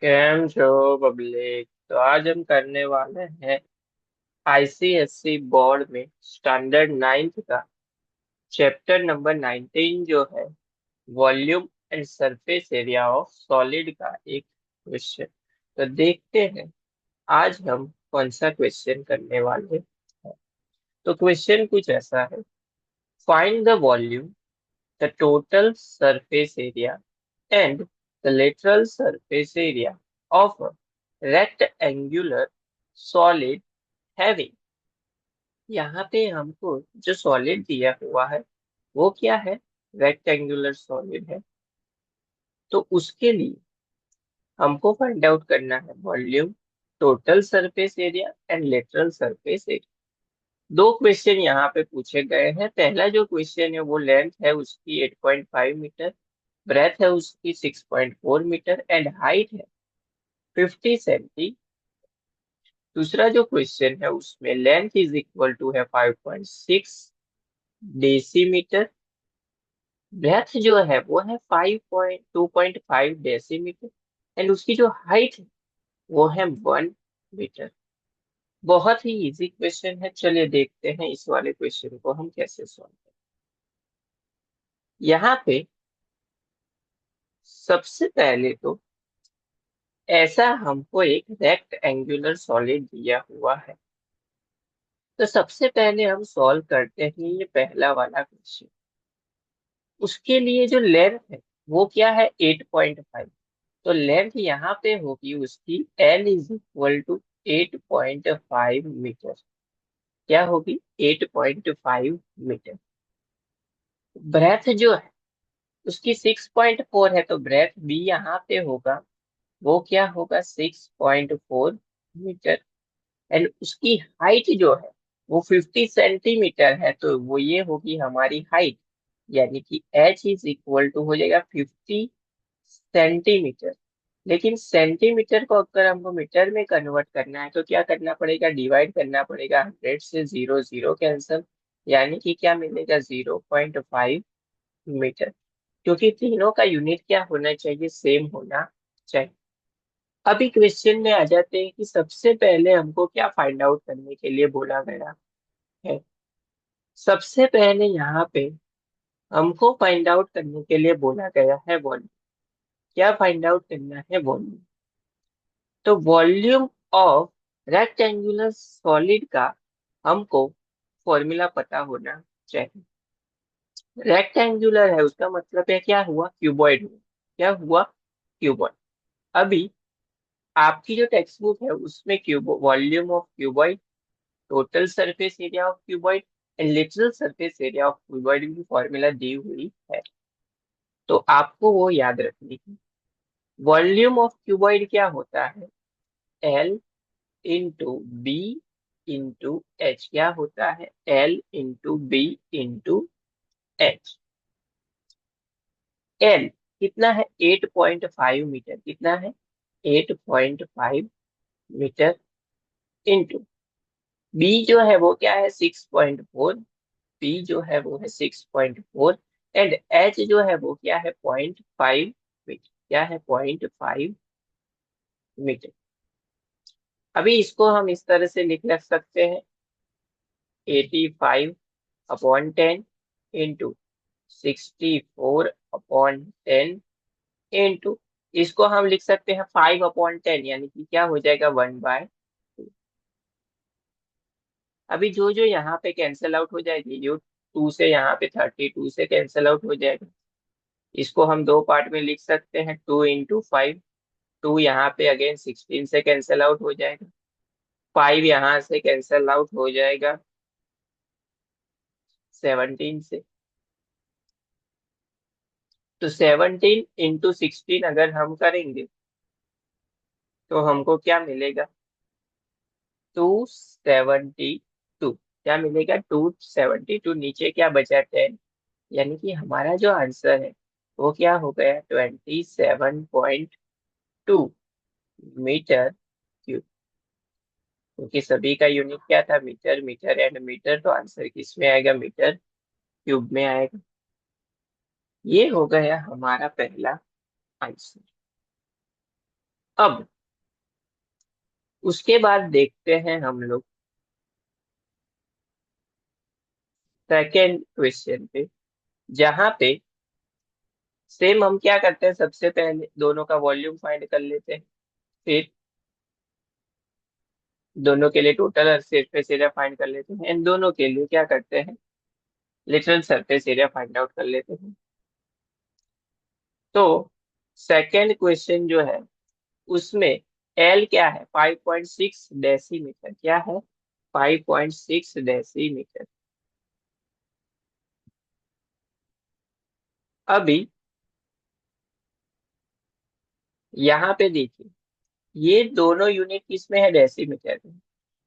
Cam छो public. तो आज हम करने वाले हैं आईसीएससी बोर्ड में स्टैंडर्ड नाइन्थ का चैप्टर नंबर 19 जो है volume and surface area of solid का एक क्वेश्चन। तो देखते हैं आज हम कौन सा क्वेश्चन करने वाले हैं। तो क्वेश्चन कुछ ऐसा है। Find the volume, the total surface area and the lateral surface area of a rectangular solid having। यहाँ पे हमको जो सॉलिड दिया हुआ है वो क्या है, रेक्टेंगुलर सॉलिड है। तो उसके लिए हमको फाइंड आउट करना है volume, total surface area and lateral surface area. दो क्वेश्चन यहाँ पे पूछे गए हैं। पहला जो क्वेश्चन है वो लेंथ है उसकी 8.5 मीटर, ब्रेथ है उसकी 6.4 मीटर एंड हाइट है 50 सेंटी। दूसरा जो क्वेश्चन है उसमें लेंथ इज इक्वल टू है 5.6 डेसीमीटर, ब्रेथ जो है वो है 2.5 डेसीमीटर एंड उसकी जो हाइट है वो है 1 मीटर। बहुत ही इजी क्वेश्चन है। चलिए देखते हैं इस वाले क्वेश्चन को हम कैसे सॉल्व करें। यहाँ पे सबसे पहले तो ऐसा हमको एक रेक्ट एंगुलर सॉलिड दिया हुआ है। तो सबसे पहले हम सॉल्व करते हैं ये पहला वाला क्वेश्चन। उसके लिए जो लेंथ है वो क्या है, 8.5। तो लेंथ यहाँ पे होगी उसकी L is equal to 8.5 metre. क्या होगी, 8.5 मीटर। ब्रेथ जो है उसकी 6.4 है, तो ब्रेथ भी यहाँ पे होगा, वो क्या होगा 6.4 मीटर। एंड उसकी हाइट जो है वो 50 सेंटीमीटर है, तो वो ये होगी हमारी हाइट। यानी कि H इज इक्वल टू हो जाएगा 50 सेंटीमीटर। लेकिन सेंटीमीटर को अगर हमको मीटर में कन्वर्ट करना है तो क्या करना पड़ेगा, डिवाइड करना पड़ेगा 100 से। जीरो जीरो कैंसल, यानी कि क्या मिलेगा 0.5 मीटर। क्योंकि तीनों का यूनिट क्या होना चाहिए, सेम होना चाहिए। अभी क्वेश्चन में आ जाते हैं कि सबसे पहले हमको क्या फाइंड आउट करने के लिए बोला गया है। सबसे पहले यहाँ पे हमको फाइंड आउट करने के लिए बोला गया है वॉल्यूम। क्या फाइंड आउट करना है, वॉल्यूम। तो वॉल्यूम ऑफ रेक्टेंगुलर सॉलिड का हमको फॉर्मूला पता होना चाहिए। रेक्टेंगुलर है उसका मतलब है क्या हुआ, क्यूबॉइड हुआ। क्या हुआ, क्यूबॉइड। अभी आपकी जो टेक्स्ट बुक है उसमें cube volume of cuboid, total surface area of cuboid and literal surface area of cuboid की फॉर्मूला दी हुई है। तो आपको वो याद रखनी है। वॉल्यूम ऑफ क्यूबॉइड क्या होता है, L into B into H. क्या होता है, L into B into H. L कितना है, 8.5 मीटर। कितना है, 8.5 मीटर इंटू बी जो है वो क्या है, 6.4। बी जो है वो है 6.4 एंड एच जो है वो क्या है, 0.5 मीटर। क्या है, 0.5 मीटर। अभी इसको हम इस तरह से लिख लग सकते हैं, 85/10 इंटू 64/10 इंटू, इसको हम लिख सकते हैं 5/10, यानी कि क्या हो जाएगा 1/2। अभी जो जो यहाँ पे कैंसिल आउट हो जाएगी, जो 2 से यहाँ पे 32 से कैंसिल आउट हो जाएगा। इसको हम दो पार्ट में लिख सकते हैं, 2 इंटू 5। 2 यहाँ पे अगेन 16 से कैंसिल आउट हो जाएगा, 5 यहाँ से कैंसिल आउट हो जाएगा 17 से। तो 17 इंटू 16 अगर हम करेंगे तो हमको क्या मिलेगा, 272। क्या मिलेगा, 272। नीचे क्या बचा, 10। यानी कि हमारा जो आंसर है वो क्या हो गया, 27.2 मीटर क्यूब। क्योंकि सभी का यूनिट क्या था, मीटर। मीटर एंड मीटर, तो आंसर किस में आएगा, मीटर क्यूब में आएगा। ये हो गया हमारा पहला आंसर। अब उसके बाद देखते हैं हम लोग सेकेंड क्वेश्चन पे, जहां पे सेम हम क्या करते हैं, सबसे पहले दोनों का वॉल्यूम फाइंड कर लेते हैं, फिर दोनों के लिए टोटल सरफेस एरिया फाइंड कर लेते हैं, एंड दोनों के लिए क्या करते हैं, literal surface area find out कर लेते हैं। तो सेकेंड क्वेश्चन जो है उसमें एल क्या है, 5.6 डेसीमीटर, क्या है, 5.6 डेसीमीटर। अभी यहाँ पे देखिए, ये दोनों यूनिट किसमें है, डेसीमीटर में।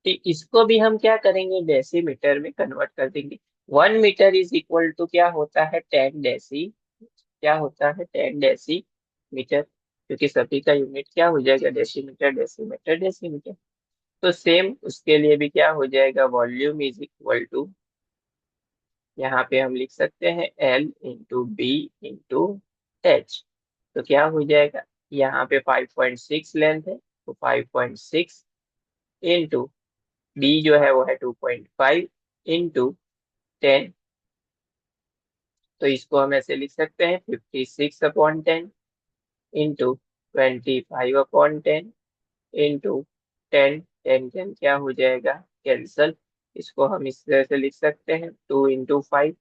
तो इसको भी हम क्या करेंगे, डेसीमीटर में कन्वर्ट कर देंगे। 1 मीटर इज इक्वल टू क्या होता है, 10 डेसी, क्या होता है, 10 डेसीमीटर, क्योंकि सभी का यूनिट क्या हो जाएगा, डेसीमीटर डेसीमीटर डेसीमीटर। तो सेम उसके लिए भी क्या हो जाएगा, वॉल्यूम इज इक्वल टू, यहाँ पे हम लिख सकते हैं L/B/H। तो क्या हो जाएगा, यहाँ पे 5.6 लेंथ है, तो 5.6 इंटू बी जो है वो है 2.5 इंटू 10। तो इसको हम ऐसे लिख सकते हैं 56/10 इंटू 25/10 इंटू 10 क्या हो जाएगा, कैंसल। इसको हम इस तरह से लिख सकते हैं 2 इंटू 5,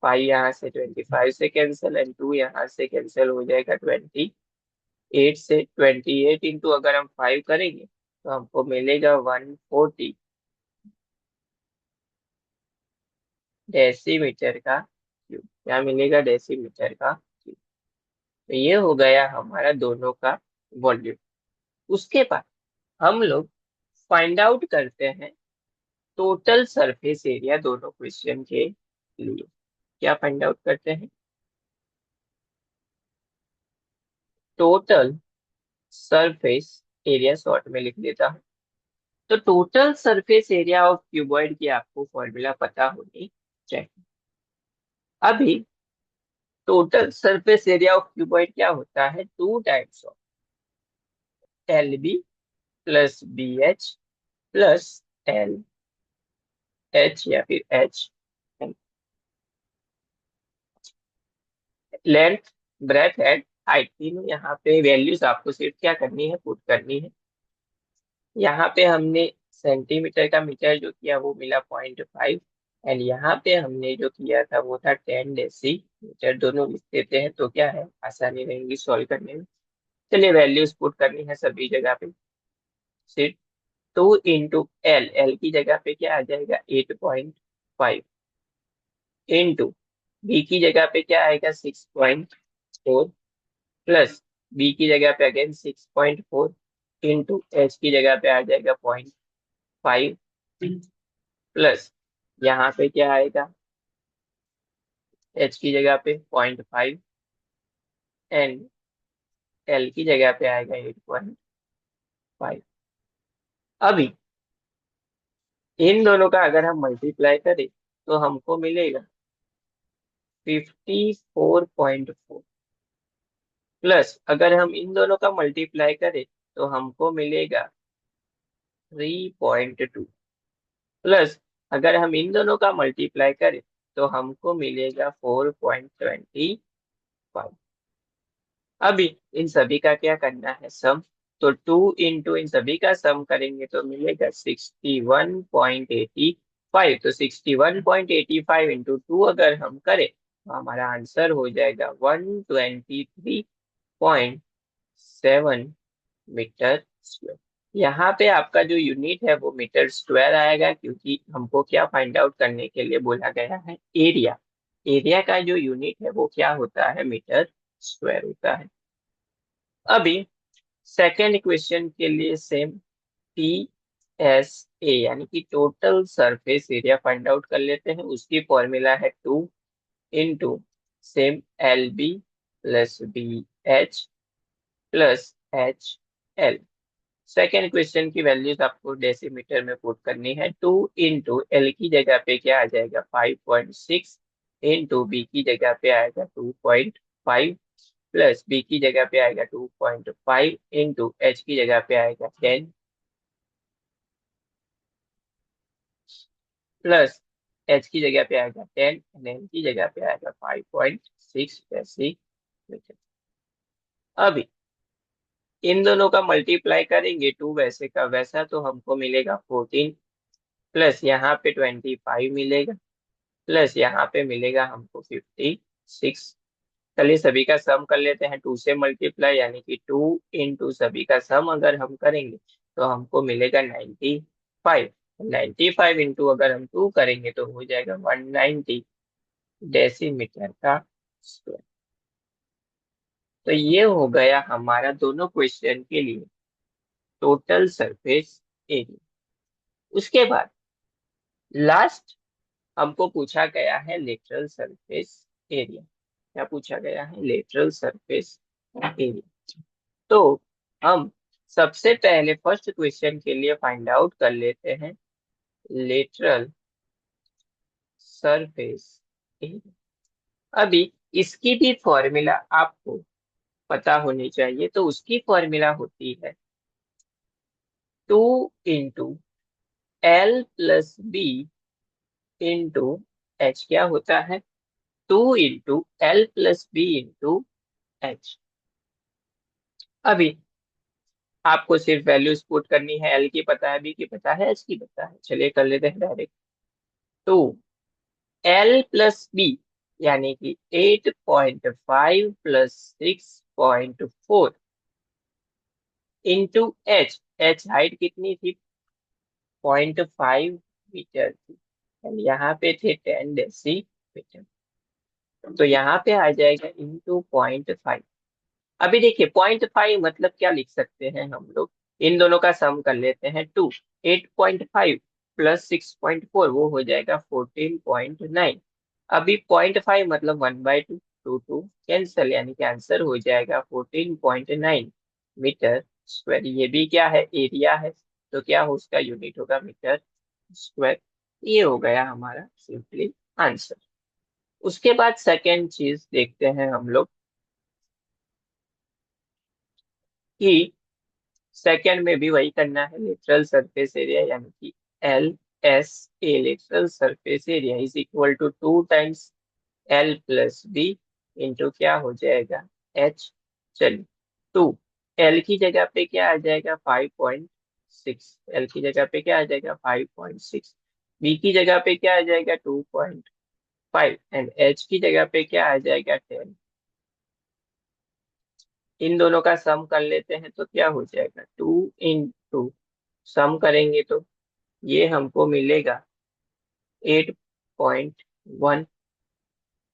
5 यहाँ से 25 से कैंसिल, एंड 2 यहाँ से कैंसिल हो जाएगा 28 से। 28 इंटू अगर हम 5 करेंगे तो हमको मिलेगा 140 डेसीमीटर का क्यूब, क्या मिलेगा, डेसीमीटर का क्यूब। तो ये हो गया हमारा दोनों का वॉल्यूम। उसके बाद हम लोग फाइंड आउट करते हैं टोटल सरफेस एरिया दोनों क्वेश्चन के लिए। क्या फाइंड आउट करते हैं, टोटल सरफेस एरिया, शॉर्ट में लिख देता हूँ। तो total surface area of cuboid की आपको फॉर्मूला पता होनी चाहिए। अभी total surface area of cuboid क्या होता है, 2 times of LB plus BH plus LH या फिर H। Length, breadth and height, तीनों यहाँ पे वैल्यूज आपको सिर्फ क्या करनी है, पुट करनी है। यहाँ पे हमने सेंटीमीटर का मीटर जो किया वो मिला 0.5, एंड यहाँ पे हमने जो किया था वो था 10 डेसीमीटर। दोनों लिख देते हैं तो क्या है, आसानी रहेगी सॉल्व करने में। चलिए वैल्यूज पुट करनी है सभी जगह पे। सिर्फ 2 इंटू एल की जगह पे क्या आ जाएगा, 8.5 इंटू बी की जगह पे क्या आएगा, 6.4 प्लस बी की जगह पे अगेन 6.4 इंटू एच की जगह पे आ जाएगा 0.5 प्लस यहाँ पे क्या आएगा, एच की जगह पे 0.5 एंड एल की जगह पे आएगा 8.5। अभी इन दोनों का अगर हम मल्टीप्लाई करें तो हमको मिलेगा 54.4 प्लस अगर हम इन दोनों का मल्टीप्लाई करें तो हमको मिलेगा 3.2 प्लस अगर हम इन दोनों का मल्टीप्लाई करें तो हमको मिलेगा 4.25। अभी इन सभी का क्या करना है, सम। तो 2 इंटू इन सभी का सम करेंगे तो मिलेगा 61.85। तो 61.85 इंटू 2 अगर हम करें तो हमारा आंसर हो जाएगा 123.7 मीटर स्क्वायर। यहाँ पे आपका जो यूनिट है वो मीटर स्क्वायर आएगा, क्योंकि हमको क्या फाइंड आउट करने के लिए बोला गया है, एरिया। एरिया का जो यूनिट है वो क्या होता है, मीटर स्क्वायर होता है। अभी सेकेंड इक्वेशन के लिए सेम, PSA यानी कि total surface area find out कर लेते हैं। उसकी फॉर्मूला है 2 into same LB plus BH plus HL। Second question की वैल्यूज आपको डेसीमीटर में पुट करनी है। 2 इंटू L की जगह पे क्या आ जाएगा, 5.6 इंटू बी की जगह पे आएगा 2.5 प्लस बी की जगह पे आएगा 2.5 इंटू एच की जगह पे आएगा 10 प्लस एच की जगह पे आएगा 10 एंड एन की जगह पे आएगा 5.6 डेसीमीटर। अभी इन दोनों का मल्टीप्लाई करेंगे टू वैसे का वैसा तो हमको मिलेगा 14 प्लस यहाँ पे 25 मिलेगा प्लस यहाँ पे मिलेगा हमको 56। चलिए सभी का सम कर लेते हैं, टू से मल्टीप्लाई यानी कि 2 इंटू सभी का सम अगर हम करेंगे तो हमको मिलेगा 95। 95 इंटू अगर हम 2 करेंगे तो हो जाएगा 190 डेसीमीटर का स्क्वायर। तो ये हो गया हमारा दोनों क्वेश्चन के लिए टोटल सरफेस एरिया। उसके बाद लास्ट हमको पूछा गया है लेटरल सरफेस एरिया। क्या पूछा गया है? Lateral surface area. तो हम सबसे पहले फर्स्ट क्वेश्चन के लिए फाइंड आउट कर लेते हैं लेटरल सरफेस एरिया। अभी इसकी भी फॉर्मूला आपको पता होनी चाहिए, तो उसकी फॉर्मूला होती है 2 into L plus B into H. क्या होता है? 2 into L plus B into H. अभी आपको सिर्फ वैल्यूज पुट करनी है, एल की पता है, बी की पता है, एच की पता है। चलिए कर लेते हैं डायरेक्ट। तो L प्लस बी यानी कि 8.5 plus 6.4 into H. H height कितनी थी? 0.5 मीटर थी और यहाँ पे थे 10 डेसीमीटर। तो यहाँ पे आ जाएगा इंटू 0.5। अभी देखिए 0.5 मतलब क्या लिख सकते हैं हम लोग, इन दोनों का सम कर लेते हैं। 8.5 प्लस 6.4 वो हो जाएगा 14.9। अभी 0.5 मतलब 1/2, टू टू कैंसल यानी कि आंसर हो जाएगा 14.9 मीटर स्क्वायर। ये भी क्या है? एरिया है। तो क्या हो, उसका यूनिट होगा मीटर स्क्वायर। ये हो गया हमारा सिंपली आंसर। उसके बाद सेकेंड चीज देखते हैं हम लोग कि सेकेंड में भी वही करना है। लेटरल सरफेस एरिया यानी कि LSA lateral surface area is equal to 2 times L plus B into क्या हो जाएगा? एच। चलिए, टू एल की जगह पे क्या आ जाएगा? 5.6। एल की जगह पे क्या आ जाएगा? 5.6। बी की जगह पे क्या आ जाएगा? 2.5 एंड एच की जगह पे क्या आ जाएगा? 10। इन दोनों का सम कर लेते हैं तो क्या हो जाएगा? 2 इंटू सम करेंगे तो ये हमको मिलेगा 8.1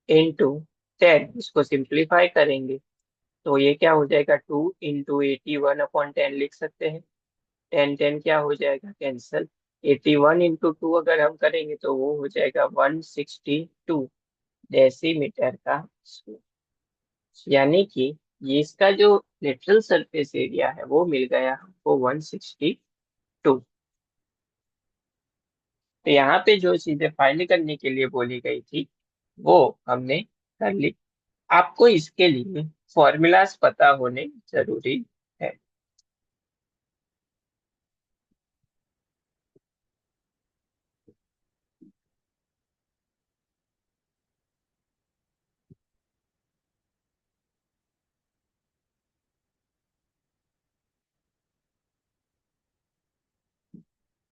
इंटू 10। इसको सिंप्लीफाई करेंगे तो ये क्या हो जाएगा? 2 इंटू 81/10 लिख सकते हैं। 10 10 क्या हो जाएगा? कैंसल। 81 इंटू 2 अगर हम करेंगे तो वो हो जाएगा 162 डेसीमीटर का स्क्वायर। यानी कि ये इसका जो लिटरल सरफेस एरिया है वो मिल गया हमको 162। तो यहाँ पे जो चीजें फाइंड करने के लिए बोली गई थी वो हमने कर ली। आपको इसके लिए फॉर्मूलाज पता होने जरूरी